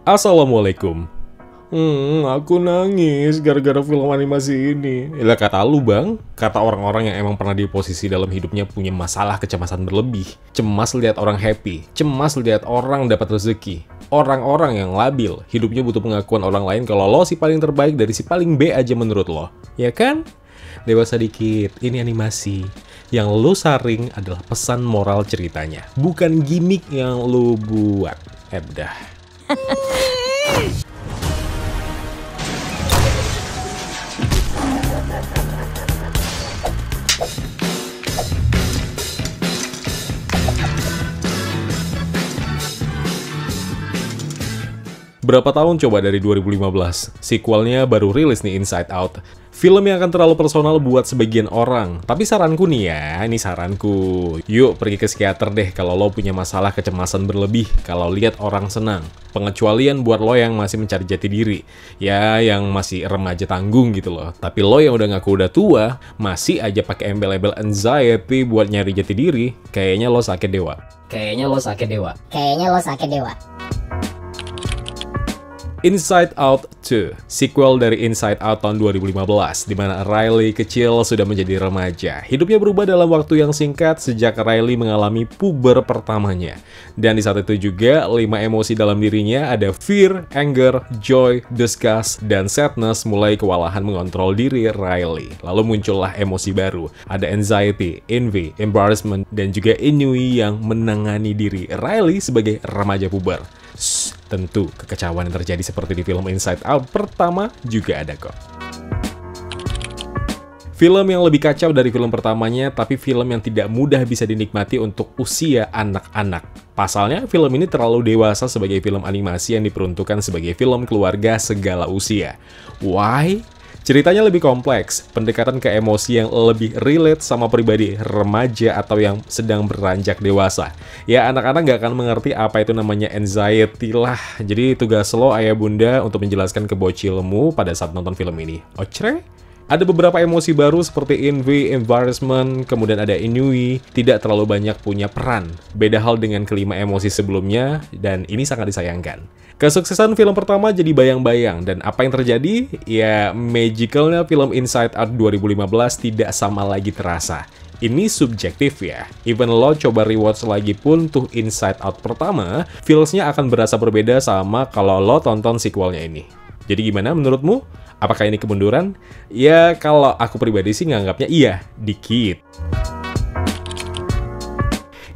Assalamualaikum. Aku nangis gara-gara film animasi ini. Lah kata lu bang, kata orang-orang yang emang pernah di posisi dalam hidupnya punya masalah kecemasan berlebih. Cemas lihat orang happy, cemas lihat orang dapat rezeki. Orang-orang yang labil, hidupnya butuh pengakuan orang lain kalau lo si paling terbaik dari si paling B aja menurut lo. Ya kan? Dewasa dikit, ini animasi. Yang lo saring adalah pesan moral ceritanya, bukan gimmick yang lo buat. Dah. Berapa tahun coba dari 2015? Sequelnya baru rilis nih, Inside Out. Film yang akan terlalu personal buat sebagian orang. Tapi saranku nih ya, ini saranku. Yuk pergi ke psikiater deh kalau lo punya masalah kecemasan berlebih kalau lihat orang senang. Pengecualian buat lo yang masih mencari jati diri. Ya, yang masih remaja tanggung gitu loh. Tapi lo yang udah ngaku udah tua, masih aja pakai embel-embel anxiety buat nyari jati diri. Kayaknya lo sakit dewa. Kayaknya lo sakit dewa. Inside Out 2, sequel dari Inside Out tahun 2015, di mana Riley kecil sudah menjadi remaja. Hidupnya berubah dalam waktu yang singkat sejak Riley mengalami puber pertamanya. Dan di saat itu juga, 5 emosi dalam dirinya ada fear, anger, joy, disgust, dan sadness mulai kewalahan mengontrol diri Riley. Lalu muncullah emosi baru, ada anxiety, envy, embarrassment, dan juga ennui yang menangani diri Riley sebagai remaja puber. Tentu kekecauan yang terjadi seperti di film Inside Out pertama juga ada kok. Film yang lebih kacau dari film pertamanya, tapi film yang tidak mudah bisa dinikmati untuk usia anak-anak. Pasalnya, film ini terlalu dewasa sebagai film animasi yang diperuntukkan sebagai film keluarga segala usia. Why? Ceritanya lebih kompleks, pendekatan ke emosi yang lebih relate sama pribadi remaja atau yang sedang beranjak dewasa. Ya, anak-anak gak akan mengerti apa itu namanya anxiety lah. Jadi tugas lo ayah bunda untuk menjelaskan ke bocilmu pada saat nonton film ini. Ocre? Ada beberapa emosi baru seperti envy, embarrassment, kemudian ada ennui, tidak terlalu banyak punya peran. Beda hal dengan kelima emosi sebelumnya, dan ini sangat disayangkan. Kesuksesan film pertama jadi bayang-bayang, dan apa yang terjadi? Ya, magicalnya film Inside Out 2015 tidak sama lagi terasa. Ini subjektif ya, even lo coba rewatch lagi pun tuh Inside Out pertama, feels-nya akan berasa berbeda sama kalau lo tonton sequelnya ini. Jadi gimana menurutmu? Apakah ini kemunduran? Ya, kalau aku pribadi sih nganggapnya iya, dikit.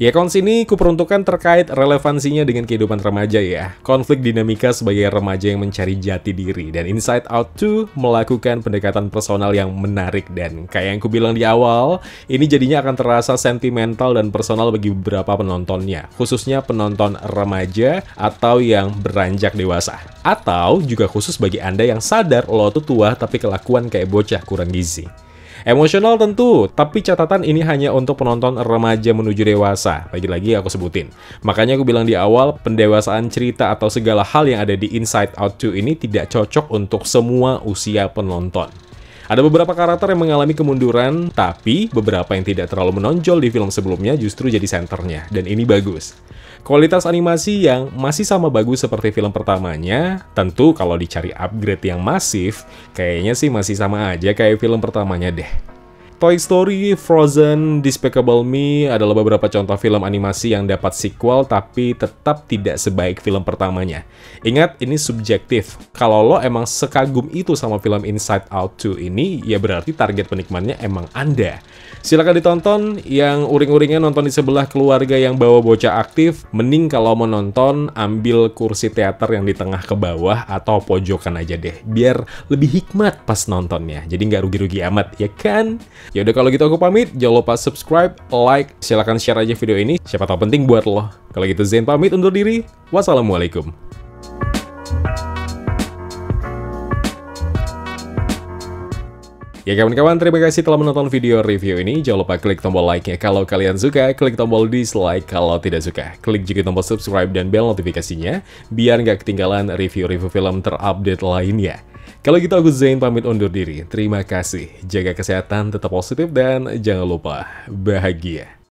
Ya, kons ini kuperuntukkan terkait relevansinya dengan kehidupan remaja ya. Konflik dinamika sebagai remaja yang mencari jati diri. Dan Inside Out 2 melakukan pendekatan personal yang menarik. Dan kayak yang ku bilang di awal, ini jadinya akan terasa sentimental dan personal bagi beberapa penontonnya. Khususnya penonton remaja atau yang beranjak dewasa. Atau juga khusus bagi Anda yang sadar lo tuh tua tapi kelakuan kayak bocah kurang gizi. Emosional tentu, tapi catatan ini hanya untuk penonton remaja menuju dewasa. Lagi-lagi aku sebutin. Makanya aku bilang di awal, pendewasaan cerita atau segala hal yang ada di Inside Out 2 ini tidak cocok untuk semua usia penonton. Ada beberapa karakter yang mengalami kemunduran, tapi beberapa yang tidak terlalu menonjol di film sebelumnya justru jadi senternya, dan ini bagus. Kualitas animasi yang masih sama bagus seperti film pertamanya, tentu kalau dicari upgrade yang masif, kayaknya sih masih sama aja kayak film pertamanya deh. Toy Story, Frozen, Despicable Me adalah beberapa contoh film animasi yang dapat sequel tapi tetap tidak sebaik film pertamanya. Ingat, ini subjektif. Kalau lo emang sekagum itu sama film Inside Out 2 ini, ya berarti target penikmatnya emang Anda. Silakan ditonton, yang uring-uringnya nonton di sebelah keluarga yang bawa bocah aktif, mending kalau mau nonton, ambil kursi teater yang di tengah ke bawah atau pojokan aja deh, biar lebih hikmat pas nontonnya, jadi nggak rugi-rugi amat, ya kan? Yaudah kalau gitu aku pamit, jangan lupa subscribe, like, silakan share aja video ini, siapa tahu penting buat lo. Kalau gitu Zain pamit undur diri, wassalamualaikum. Ya kawan-kawan, terima kasih telah menonton video review ini. Jangan lupa klik tombol like-nya kalau kalian suka, klik tombol dislike kalau tidak suka. Klik juga tombol subscribe dan bell notifikasinya, biar nggak ketinggalan review-review film terupdate lainnya. Kalau gitu aku Zain pamit undur diri. Terima kasih, jaga kesehatan, tetap positif, dan jangan lupa bahagia.